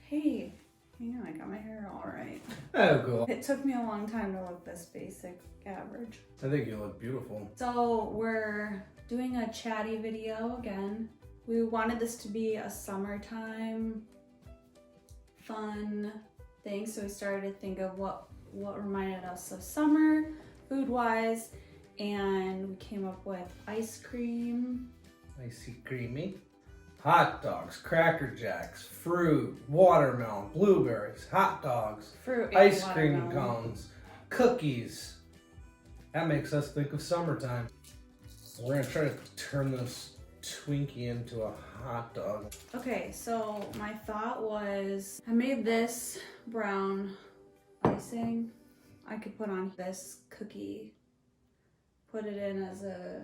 Hey, hang on, I got my hair all right. Oh, cool. It took me a long time to look this basic average. I think you look beautiful. So we're doing a chatty video again. We wanted this to be a summertime fun thing, so we started to think of what reminded us of summer food-wise, and we came up with ice cream. Icy creamy. Hot dogs, Cracker Jacks, fruit, watermelon, blueberries, hot dogs, Fruit and ice cream watermelon. cones, cookies. That makes us think of summertime. We're gonna try to turn this Twinkie into a hot dog. Okay, so my thought was I made this brown icing. I could put on this cookie, put it in as a,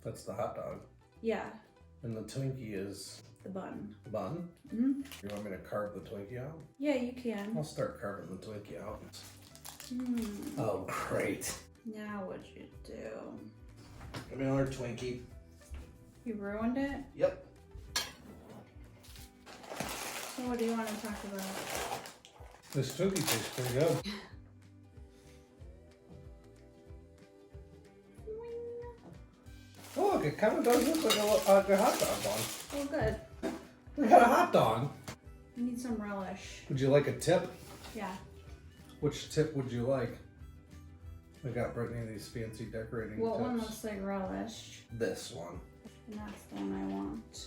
That's the hot dog. yeah, And the Twinkie is the bun. the bun. Mm-hmm. You want me to carve the Twinkie out? Yeah, you can. I'll start carving the Twinkie out. Mm. Oh, great. Now what'd you do? Give me another Twinkie. You ruined it? Yep. So what do you want to talk about? This Twinkie tastes pretty good. Oh, look, it kind of does look like a hot dog bun. Oh, good. We got a hot dog. I need some relish. Would you like a tip? Yeah. Which tip would you like? We got Brittany these fancy decorating What tips. one looks like relish? This one. And that's the one I want.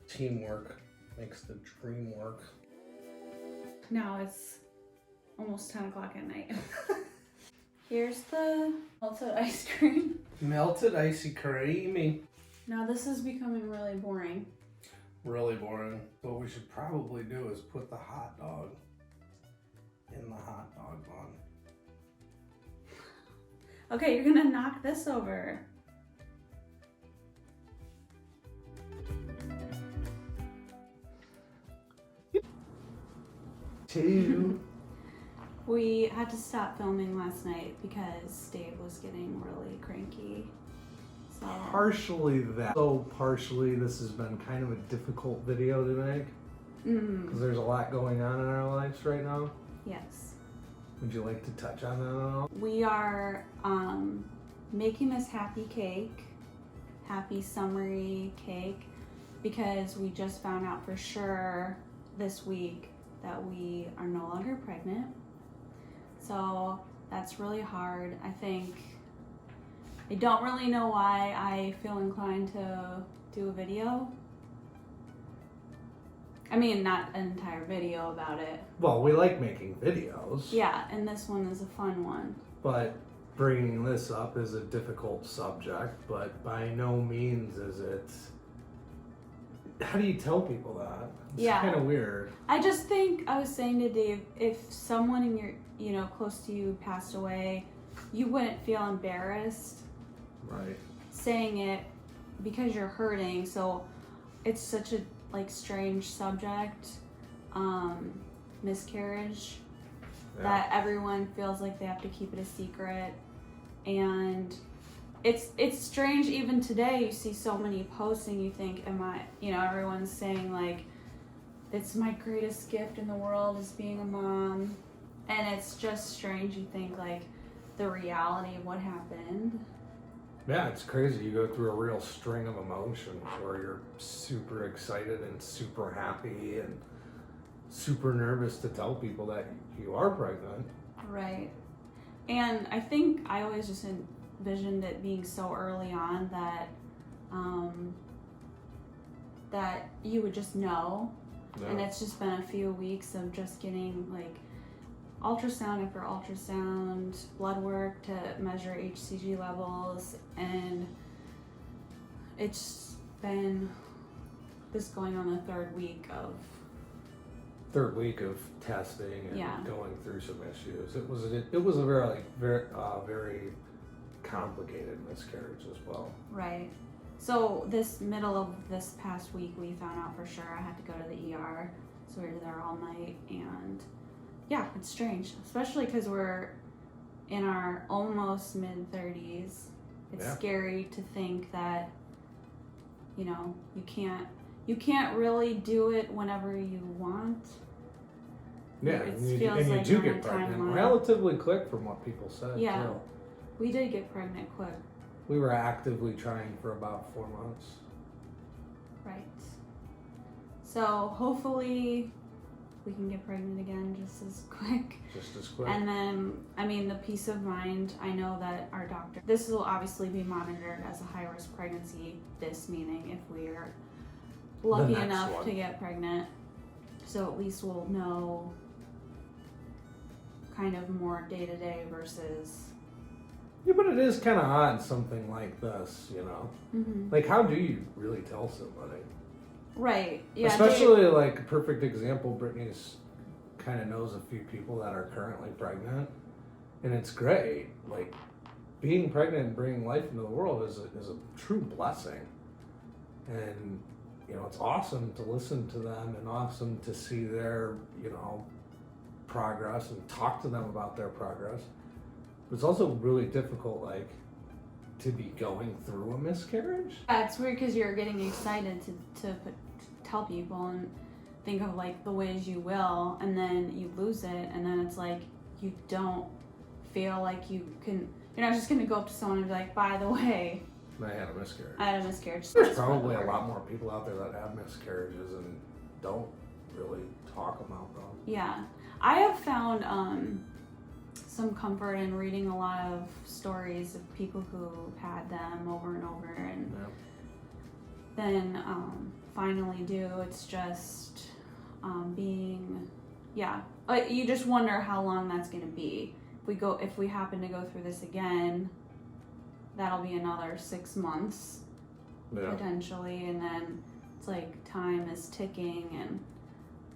Teamwork makes the dream work. Now it's almost 10 o'clock at night. Here's the melted ice cream. Melted icy creamy. Now this is becoming really boring. Really boring. What we should probably do is put the hot dog in the hot dog bun. Okay, you're gonna knock this over. Two. We had to stop filming last night because Dave was getting really cranky. So Partially that. So partially this has been kind of a difficult video to make because there's a lot going on in our lives right now. yes. Would you like to touch on that at all? We are making this happy cake, happy summery cake, because we just found out for sure this week that we are no longer pregnant. So that's really hard. I don't really know why I feel inclined to do a video. I mean, not an entire video about it. Well, we like making videos. Yeah, and this one is a fun one. But bringing this up is a difficult subject, but by no means is it. How do you tell people that? It's kind of weird. I just think, I was saying to Dave, if someone in your, close to you passed away, you wouldn't feel embarrassed Right. saying it because you're hurting. So it's such a strange subject, miscarriage, that everyone feels like they have to keep it a secret. And it's strange even today. You see so many posts and you think, everyone's saying like, it's my greatest gift in the world is being a mom. And it's just strange. You think like the reality of what happened. Yeah, it's crazy. You go through a real string of emotions where you're super excited and super happy and super nervous to tell people that you are pregnant. Right. And I think I always just envisioned it being so early on that that you would just know. No. And it's just been a few weeks of just getting like ultrasound after ultrasound, blood work to measure HCG levels, and it's been this going on the third week of testing and Yeah. going through some issues. It was a very complicated miscarriage as well. right. So this middle of this past week, we found out for sure I had to go to the ER, so we were there all night, and yeah, it's strange, especially because we're in our almost mid-30s. It's Yeah. scary to think that you know, you can't really do it whenever you want. Yeah, It and you feels like do on a get pregnant timeline. relatively quick from what people said, Yeah. too. We did get pregnant quick. We were actively trying for about 4 months. Right. So hopefully we can get pregnant again just as quick. Just as quick. And then, I mean, the peace of mind, I know that our doctor, this will obviously be monitored as a high-risk pregnancy, this meaning if we are lucky next enough one. to get pregnant. So at least we'll know kind of more day-to-day versus... Yeah, but it is kind of odd, something like this, you know? Mm-hmm. Like, how do you really tell somebody? Right. Yeah. Especially, like, a perfect example, Brittany's kind of knows a few people that are currently pregnant, and it's great. Like, being pregnant and bringing life into the world is a true blessing. And, you know, it's awesome to listen to them and awesome to see their, you know, progress and talk to them about their progress. But it's also really difficult, like, to be going through a miscarriage. Yeah, it's weird because you're getting excited to tell people and think of like the ways you will, and then you lose it, and then it's like you don't feel like you can. You're not just gonna go up to someone and be like, "By the way, I had a miscarriage. I had a miscarriage." There's probably a lot more people out there that have miscarriages and don't really talk about them. Yeah, I have found some comfort in reading a lot of stories of people who had them over and over, and then finally do. It's just being, yeah. You just wonder how long that's gonna be. If we happen to go through this again, that'll be another 6 months potentially, and then it's like time is ticking,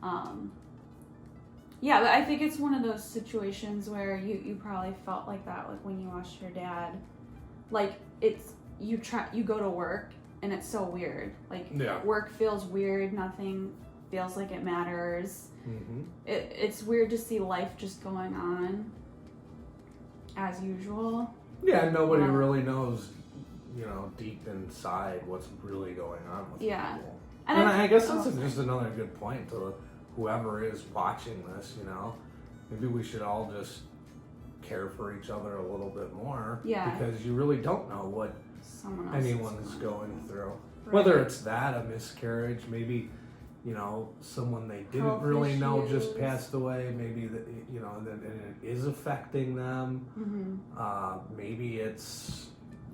and yeah, but I think it's one of those situations where you probably felt like that, like when you watched your dad. Like you go to work and it's so weird. Like work feels weird. Nothing feels like it matters. Mm-hmm. It's weird to see life just going on as usual. Yeah, nobody really knows, you know, deep inside what's really going on with people. And I guess that's just another good point to whoever is watching this, you know. Maybe we should all just care for each other a little bit more. Yeah. Because you really don't know what anyone is going through. Right. Whether it's that, a miscarriage, maybe, you know, someone they didn't Health really know issues. just passed away. Maybe that, you know, and it is affecting them. Mm-hmm. Maybe it's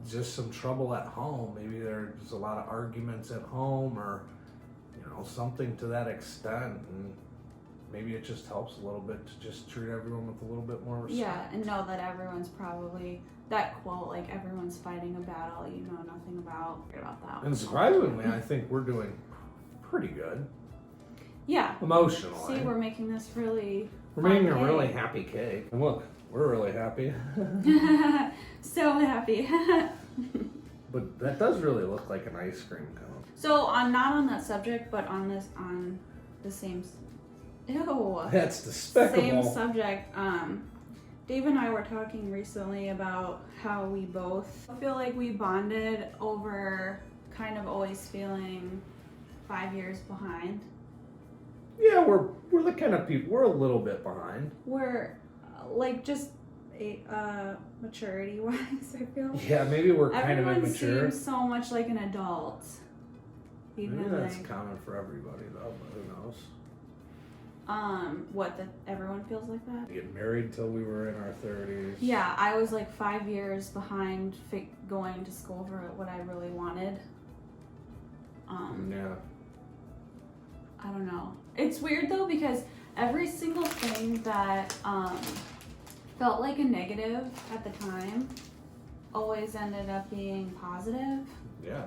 just some trouble at home. Maybe there's a lot of arguments at home, or something to that extent, and maybe it just helps a little bit to just treat everyone with a little bit more respect. Yeah, and know that everyone's probably, that quote, like, everyone's fighting a battle you know nothing about that. And surprisingly, I think we're doing pretty good. Yeah. Emotionally. See, we're making this really We're making a really happy cake. And look, we're really happy. So happy. But that does really look like an ice cream cone. So not on that subject, but on the same. Ew. That's despicable. Same subject. Dave and I were talking recently about how we both feel like we bonded over kind of always feeling 5 years behind. Yeah, we're the kind of people, we're a little bit behind. We're like just maturity wise, I feel. Yeah, maybe we're kind Everyone of immature. seems so much like an adult. Maybe that's common for everybody though, but who knows? That everyone feels like that? We get married till we were in our 30s. Yeah, I was like 5 years behind going to school for what I really wanted. Yeah. I don't know. It's weird though, because every single thing that felt like a negative at the time always ended up being positive. Yeah.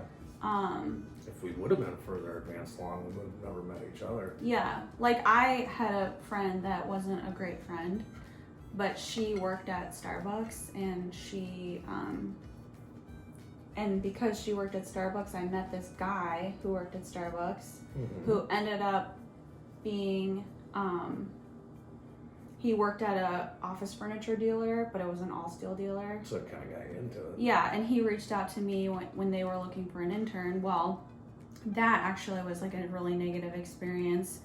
If we would have been further advanced along, we would have never met each other. Yeah. Like, I had a friend that wasn't a great friend, but she worked at Starbucks, and and because she worked at Starbucks, I met this guy who worked at Starbucks, who ended up being, he worked at a office furniture dealer, but it was an all-steel dealer. So it kind of got into it. Yeah, and he reached out to me when they were looking for an intern. Well, that actually was like a really negative experience.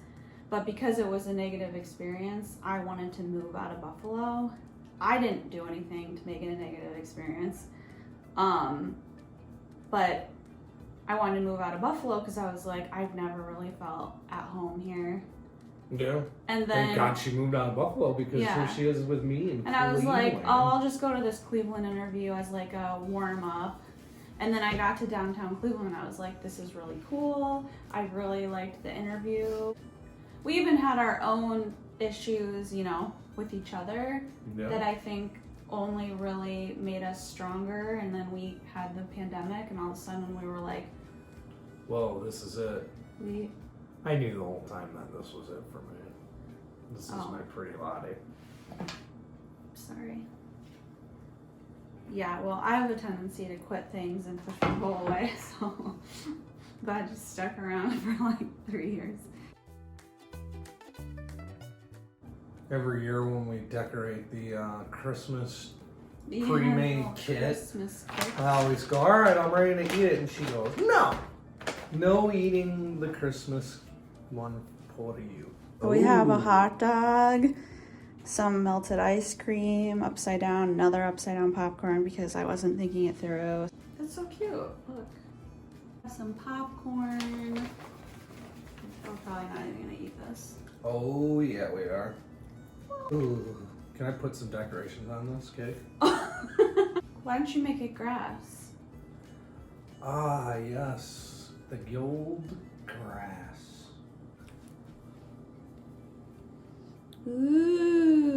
But because it was a negative experience, I wanted to move out of Buffalo. I didn't do anything to make it a negative experience. But I wanted to move out of Buffalo because I was like, I've never really felt at home here. Yeah. And then, thank God she moved out of Buffalo, because here she is with me in and I was like, Cleveland. oh, I'll just go to this Cleveland interview as like a warm up. And then I got to downtown Cleveland and I was like, this is really cool. I really liked the interview. We even had our own issues, you know, with each other that I think only really made us stronger. And then we had the pandemic, and all of a sudden we were like, well, this is it. I knew the whole time that this was it for me. This is my pretty lottie. Sorry. Yeah, well, I have a tendency to quit things and push people away, so glad just stuck around for like 3 years. Every year when we decorate the Christmas pre-made kit, Christmas kit, I always go, all right, I'm ready to eat it. And she goes, no eating the Christmas one for you. We have a hot dog, some melted ice cream, upside down, another upside down popcorn because I wasn't thinking it through. That's so cute. Look. Some popcorn. We're probably not even gonna eat this. Oh yeah, we are. Ooh. Can I put some decorations on this cake? Why don't you make it grass? Ah yes, the gold grass. Ooh.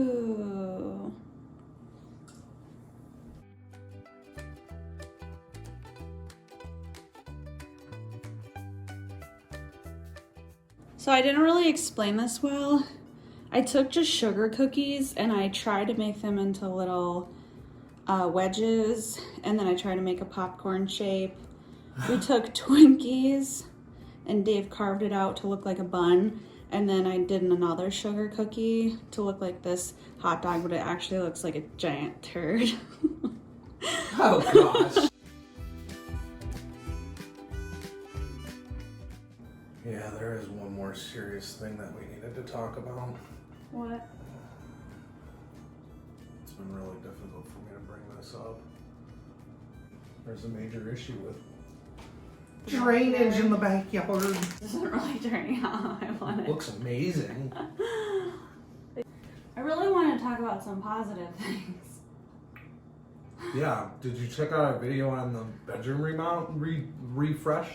So I didn't really explain this well. I took just sugar cookies and I tried to make them into little wedges, and then I tried to make a popcorn shape. We took Twinkies and Dave carved it out to look like a bun, and then I did another sugar cookie to look like this hot dog, but it actually looks like a giant turd. Oh gosh. Yeah, there is one more serious thing that we needed to talk about. What? It's been really difficult for me to bring this up. There's a major issue with drainage in the backyard. This isn't really turning out how I want it. Looks amazing. I really want to talk about some positive things. Yeah, did you check out our video on the bedroom refresh?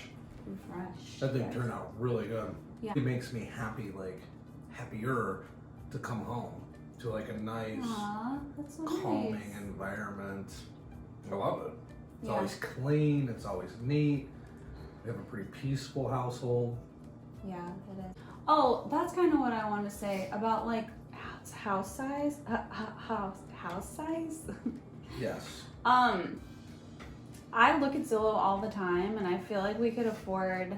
That thing turned out really good. Yeah. It makes me happy, like happier to come home to like a nice, that's so calming nice. environment. I love it. It's Yeah. always clean, it's always neat. We have a pretty peaceful household. Yeah, it is. Oh, that's kind of what I want to say about like house size. House size. Yes. I look at Zillow all the time, and I feel like we could afford.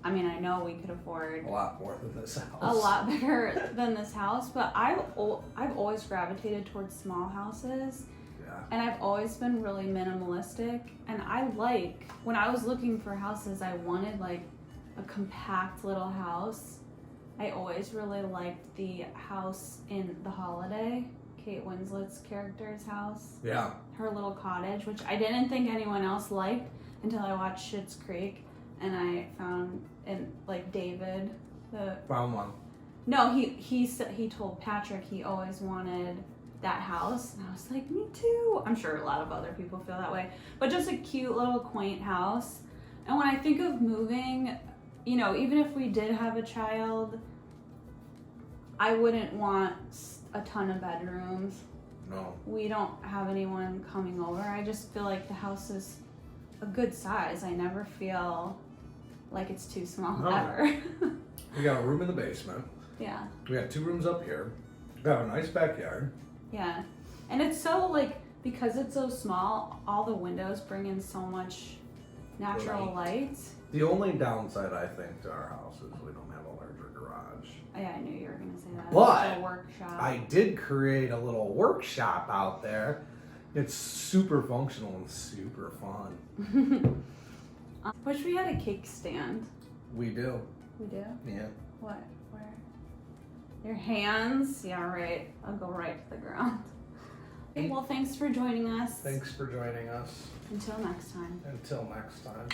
I mean, I know we could afford A lot more than this house. a lot bigger than this house, but I've always gravitated towards small houses. Yeah. And I've always been really minimalistic, and I like, when I was looking for houses, I wanted like a compact little house. I always really liked the house in The Holiday, Kate Winslet's character's house. Yeah. Her little cottage, which I didn't think anyone else liked until I watched Schitt's Creek, and I found, and like David, Found one. no, he told Patrick he always wanted that house, and I was like, me too. I'm sure a lot of other people feel that way, but just a cute little quaint house. And when I think of moving, you know, even if we did have a child, I wouldn't want a ton of bedrooms. No. We don't have anyone coming over. I just feel like the house is a good size. I never feel like it's too small ever. We got a room in the basement. Yeah. We got 2 rooms up here. We got a nice backyard. Yeah. And it's so like, because it's so small, all the windows bring in so much natural light. The only downside, I think, to our house is we don't have a larger garage. Yeah, I knew you were going to say that. But It's a workshop. I did create a little workshop out there. It's super functional and super fun. Wish we had a cake stand. We do. We do? Yeah. What? Where? Your hands? Yeah, right. I'll go right to the ground. Okay, well, thanks for joining us. Thanks for joining us. Until next time. Until next time.